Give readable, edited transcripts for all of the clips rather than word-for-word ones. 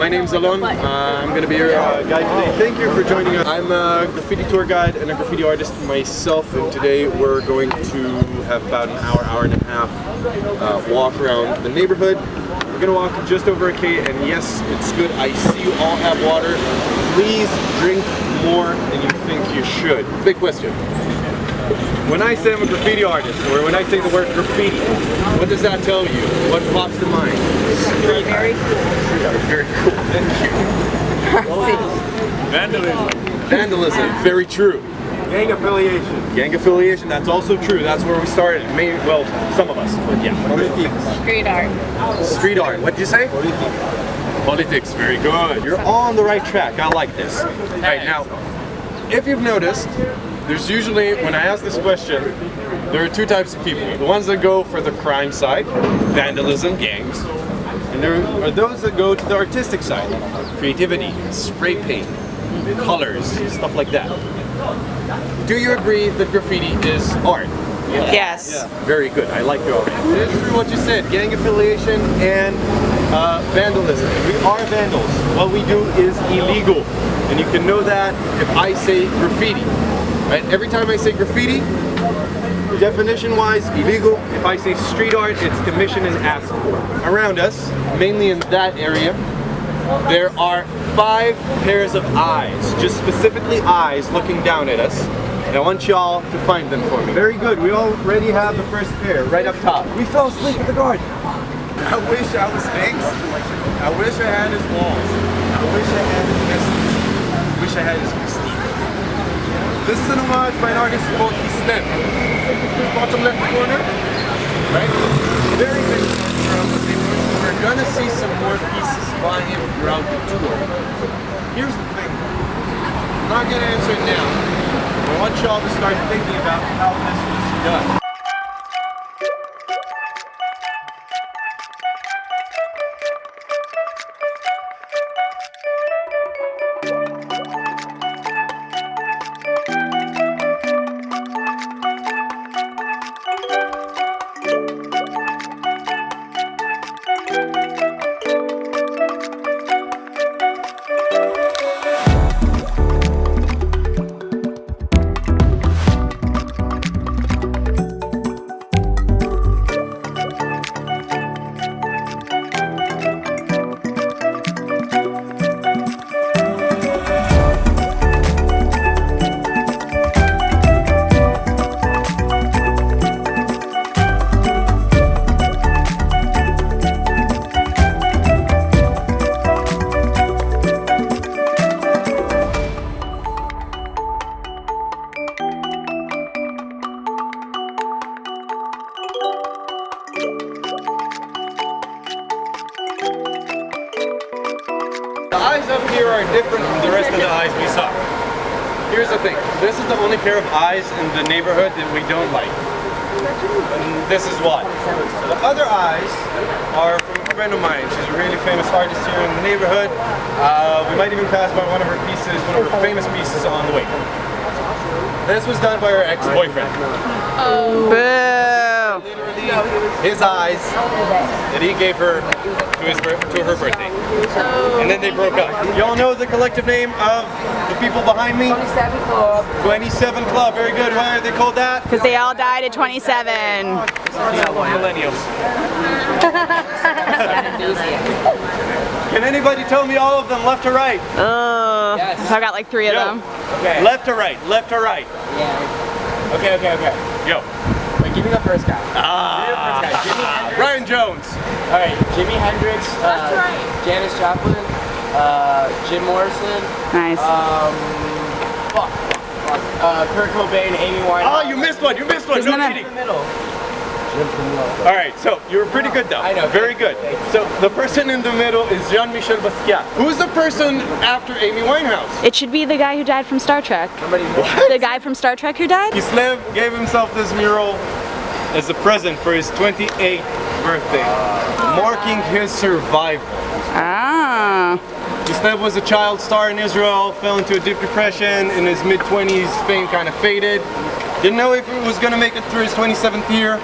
My name's Alon. I'm going to be your guide today. Thank you for joining us. I'm a graffiti tour guide and a graffiti artist myself, and today we're going to have about an hour and a half walk around the neighborhood. We're going to walk just over a K, and yes, it's good. I see you all have water. Please drink more than you think you should. Big question. When I say I'm a graffiti artist, or when I say the word graffiti, what does that tell you? What pops to mind? Very cool. Very cool, thank you. Vandalism. Vandalism, very true. Gang affiliation. Gang affiliation, that's also true. That's where we started. Maybe, well, some of us, but yeah. Street art. Street art, what did you say? Politics, very good. You're on the right track, I like this. All right, now, if you've noticed, there's usually, when I ask this question, there are two types of people. The ones that go for the crime side, vandalism, gangs, and there are those that go to the artistic side, creativity, spray paint, colors, stuff like that. Do you agree that graffiti is art? Yes. Yeah. Very good, I like you already. It is true what you said, gang affiliation and vandalism. We are vandals. What we do is illegal. And you can know that if I say graffiti. Right? Every time I say graffiti, definition-wise, illegal. If I say street art, it's commissioned and asked for. Around us, mainly in that area, there are 5 pairs of eyes, just specifically eyes looking down at us. And I want y'all to find them for me. Very good, we already have the first pair, right up top. We fell asleep at the garden. I wish I was Banks. I wish I had his walls. I wish I had his message. I wish I had his prestige. This is an homage by an artist called Islam. Bottom left corner, right? Very big around the neighborhood. We're gonna see some more pieces by him throughout the tour. Here's the thing. I'm not gonna answer it now. I want y'all to start thinking about how this was done. The eyes up here are different from the rest of the eyes we saw. Here's the thing, this is the only pair of eyes in the neighborhood that we don't like. And this is why. The other eyes are from a friend of mine. She's a really famous artist here in the neighborhood. We might even pass by one of her pieces, one of her famous pieces on the way. This was done by her ex-boyfriend. Oh. Boo. Literally his eyes that he gave her to her birthday. And then they broke up. Y'all know the collective name of the people behind me? 27 Club. 27 Club, very good. Why are they called that? Because they all died at 27. Millennials. Can anybody tell me all of them, left or right? Yes. I've got like 3 of them. Okay. Left or right? Left or right? Yeah. Okay. Yo. Wait, give me the first guy. Ryan Jones. Alright, Jimi Hendrix, Janis Joplin, Jim Morrison. Nice. Kurt Cobain, Amy Winehouse. Oh, you missed one. You missed one. Who's No in the cheating. middle. All right, so you were pretty good though. I know. Very good. So the person in the middle is Jean-Michel Basquiat. Who's the person after Amy Winehouse? It should be the guy who died from Star Trek. What? The guy from Star Trek who died? Kislev gave himself this mural as a present for his 28th birthday, marking his survival. Ah. Kislev was a child star in Israel, fell into a deep depression. In his mid-20s, fame kind of faded. Didn't know if he was going to make it through his 27th year,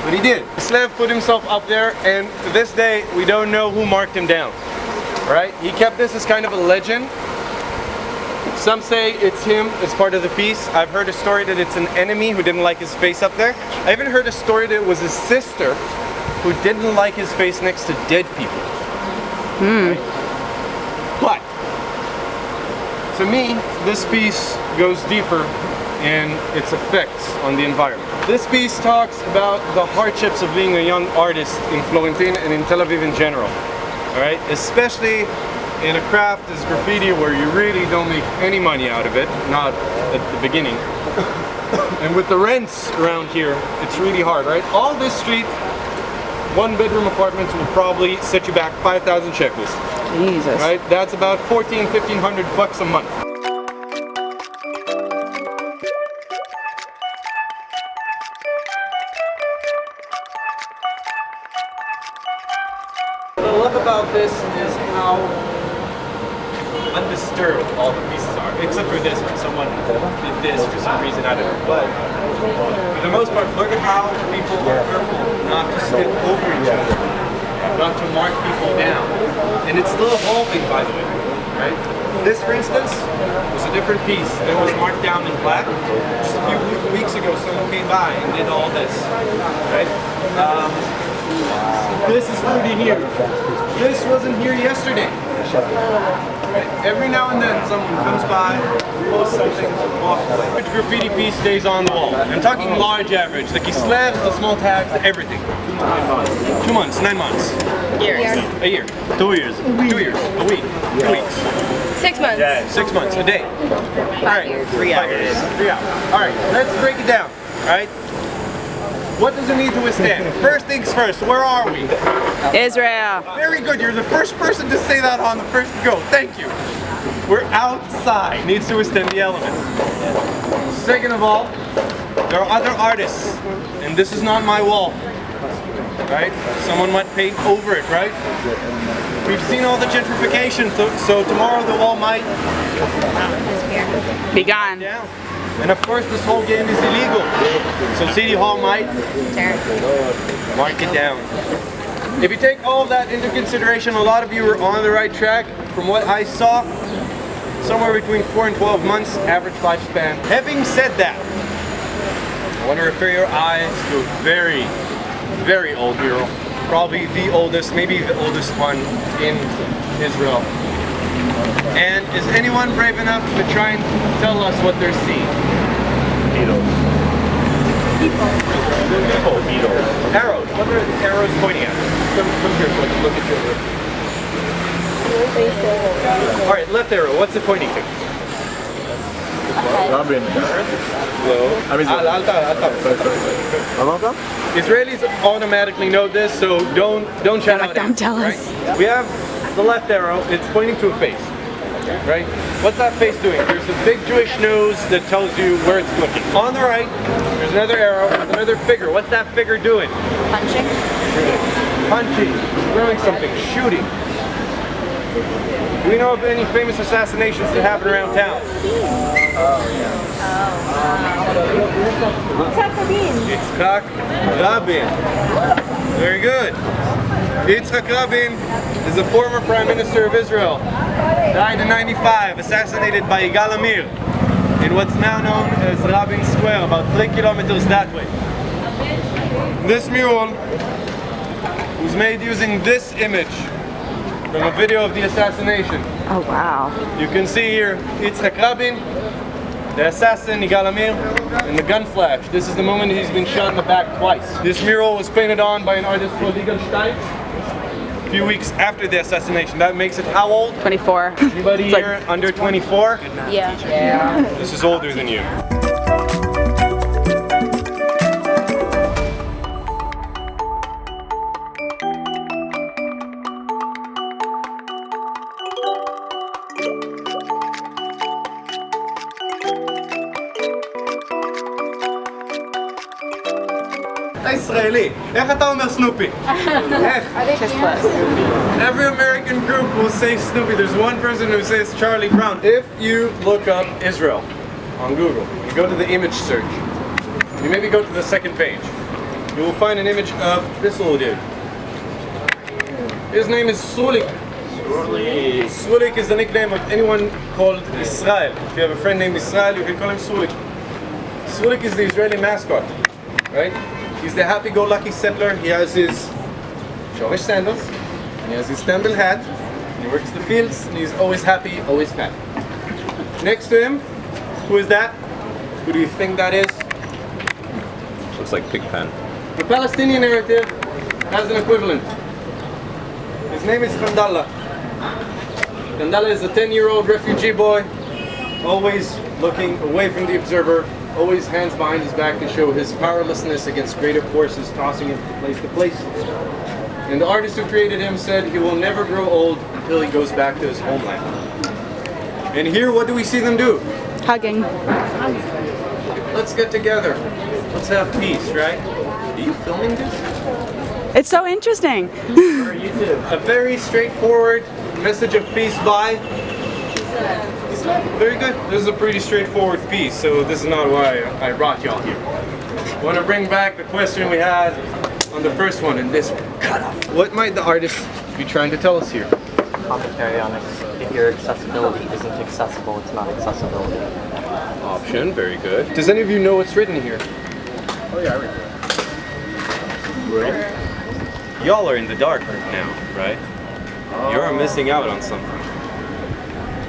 but he did. Kislev put himself up there, and to this day, we don't know who marked him down. right? He kept this as kind of a legend. Some say it's him as part of the piece. I've heard a story that it's an enemy who didn't like his face up there. I even heard a story that it was his sister who didn't like his face next to dead people. Right? But, to me, this piece goes deeper in its effects on the environment. This piece talks about the hardships of being a young artist in Florentine and in Tel Aviv in general. Alright? Especially in a craft as graffiti where you really don't make any money out of it, not at the beginning. And with the rents around here, it's really hard, right? All this street, 1-bedroom apartments will probably set you back 5,000 shekels. Jesus. Right? That's about $1,400–1,500 bucks a month. What I love about this is how undisturbed all the pieces are, except for this one. Someone did this for some reason, I don't know. But for the most part, look at how people are careful not to skip over each other, not to mark people down. And it's still evolving, by the way, right? This, for instance, was a different piece that was marked down in black. Just a few weeks ago, someone came by and did all this, right? This is pretty new. This wasn't here yesterday. Right? Every now and then someone comes by, posts something, walks away. Which graffiti piece stays on the wall? I'm talking large average, the kislevs, the small tags, everything. 2 months, 9 months. Years. A year. 2 years. 2 years. A week. 2 weeks. 6 months. Yeah. 6 months. A day. 5 years. 3 hours. 3 hours. Alright, let's break it down. Alright? What does it need to withstand? First things first, where are we? Israel. Very good, you're the first person to say that on the first go. Thank you. We're outside. Needs to withstand the elements. Second of all, there are other artists, and this is not my wall. Right? Someone might paint over it, right? We've seen all the gentrification, so tomorrow the wall might Be gone. down. And of course this whole game is illegal. So City Hall might mark it down. If you take all of that into consideration, a lot of you are on the right track. From what I saw, somewhere between 4 and 12 months average lifespan. Having said that, I want to refer your eyes to a very, very old mural. Probably the oldest, maybe the oldest one in Israel. And is anyone brave enough to try and tell us what they're seeing? Beetles. Arrows. What are the arrows pointing at? Come here so I can look at your. Alright, left arrow. What's it pointing to? Rabin. Israelis automatically know this, so don't shout out. Don't tell us. Right? We have the left arrow. It's pointing to a face. Right? What's that face doing? There's a big Jewish nose that tells you where it's looking. On the right, there's another arrow with another figure. What's that figure doing? Punching. Punching, throwing something, shooting. Do we know of any famous assassinations that happen around town? Yitzhak Rabin. Very good. Yitzhak Rabin is the former Prime Minister of Israel. Died in '95, assassinated by Yigal Amir in what's now known as Rabin Square, about 3 kilometers that way. This mural was made using this image from a video of the assassination. Oh, wow. You can see here Yitzhak Rabin, the assassin Yigal Amir, and the gun flash. This is the moment he's been shot in the back twice. This mural was painted on by an artist called Yigal Stein a few weeks after the assassination. That makes it how old? 24. Anybody It's like- here under 24? Yeah. This is older than you. ישראלי, איך אתה אומר סנופי? איך? Every American group will say Snoopy. There's one person who says Charlie Brown. If you look up Israel on Google, you go to the image search, you maybe go to the second page, you will find an image of this little dude. His name is Sulik. Sulik is the nickname of anyone called Israel. If you have a friend named Israel, you can call him Sulik. Sulik is the Israeli mascot, right? He's the happy-go-lucky settler. He has his showish sandals, and he has his stumble hat, and he works the fields, and he's always happy, always fat. Next to him, who is that? Who do you think that is? Looks like Pigpen. The Palestinian narrative has an equivalent. His name is Kandala. Kandala is a 10-year-old refugee boy, always looking away from the observer, always hands behind his back to show his powerlessness against greater forces tossing him from place to place. And the artist who created him said he will never grow old until he goes back to his homeland. And here, what do we see them do? Hugging. Let's get together. Let's have peace, right? Are you filming this? It's so interesting. A very straightforward message of peace by Islam. Very good. This is a pretty straightforward piece, so this is not why I brought y'all here. I want to bring back the question we had on the first one and this one. Cut off. What might the artist be trying to tell us here? Commentary on it. If your accessibility isn't accessible, it's not accessibility. Option. Very good. Does any of you know what's written here? Oh yeah, I read that. Y'all are in the dark now, right? You're missing out on something.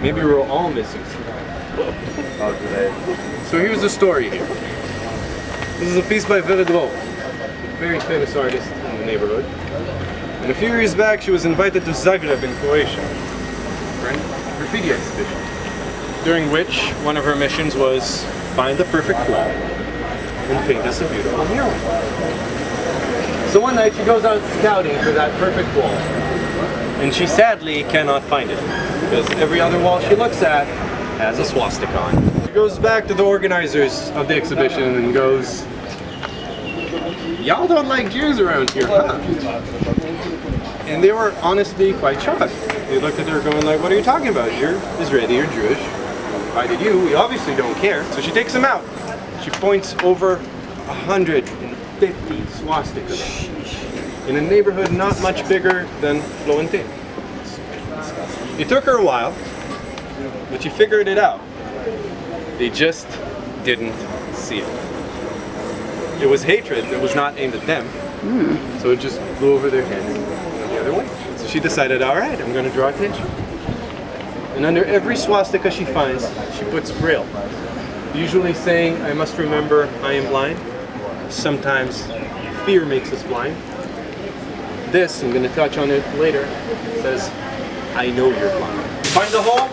Maybe we're all missing something. So here's the story here. This is a piece by Vera Dro, a very famous artist in the neighborhood. And a few years back, she was invited to Zagreb in Croatia for a graffiti exhibition, during which one of her missions was find the perfect wall and paint us a beautiful mural. So one night she goes out scouting for that perfect wall, and she sadly cannot find it because every other wall she looks at has a swastika on it. She goes back to the organizers of the exhibition and goes, "Y'all don't like Jews around here, huh?" And they were honestly quite shocked. They looked at her going like, "What are you talking about? You're Israeli, you're Jewish. Why did you? We obviously don't care." So she takes them out. She points over 150 swastikas in a neighborhood not much bigger than Florentin. It took her a while, but she figured it out. They just didn't see it. It was hatred that was not aimed at them, so it just flew over their head and went the other way. So she decided, all right, I'm going to draw attention. And under every swastika she finds, she puts Braille, usually saying, "I must remember I am blind." Sometimes fear makes us blind. This, I'm going to touch on it later, says, "I know you're blind." Find the hole,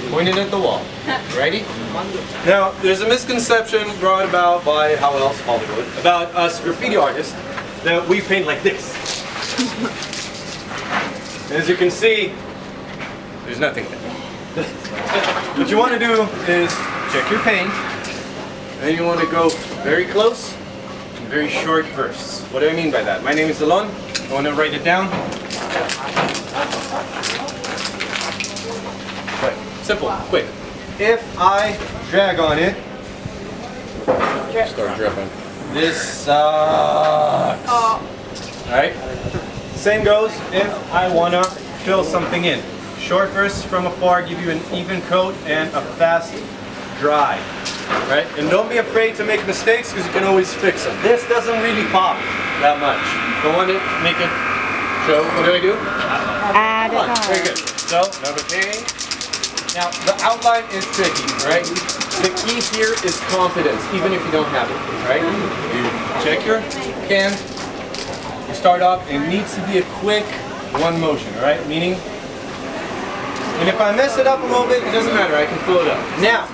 point it at the wall. Ready? Now, there's a misconception brought about by How Else Hollywood about us graffiti artists that we paint like this. As you can see, there's nothing there. What you want to do is check your paint, and you want to go very close in very short bursts. What do I mean by that? My name is Alon. I want to write it down. Right. Simple, quick. If I drag on it, Start dripping. this sucks. Alright? Same goes if I want to fill something in. Short bursts from afar give you an even coat and a fast dry. Right? And don't be afraid to make mistakes because you can always fix them. This doesn't really pop that much. If I want to make it show, what do? Add it One. Very on. good. So, another paint. Now, the outline is tricky, right? The key here is confidence, even if you don't have it, right? You check your can, you start off, it needs to be a quick one motion, right? Meaning, and if I mess it up a little bit, it doesn't matter, I can fill it up. Now,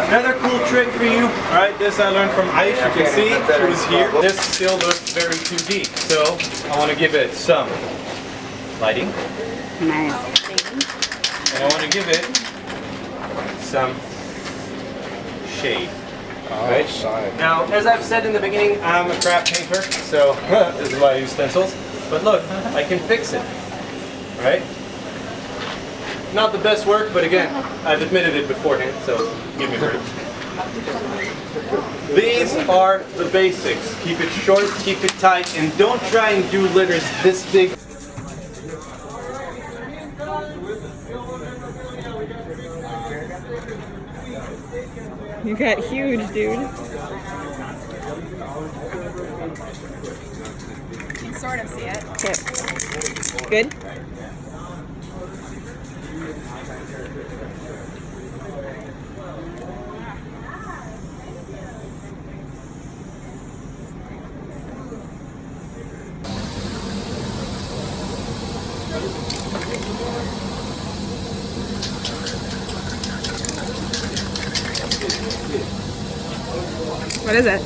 another cool trick for you, alright, this I learned from Aish, you can see, it was here. This still looks very 2D, so I want to give it some lighting. Nice. And I want to give it some shade. Right? Now, as I've said in the beginning, I'm a crap painter, so this is why I use stencils. But look, I can fix it. Right? Not the best work, but again, I've admitted it beforehand, so give me a break. These are the basics. Keep it short, keep it tight, and don't try and do letters this big. You got huge, dude. You can sort of see it. Okay. Good? What is it?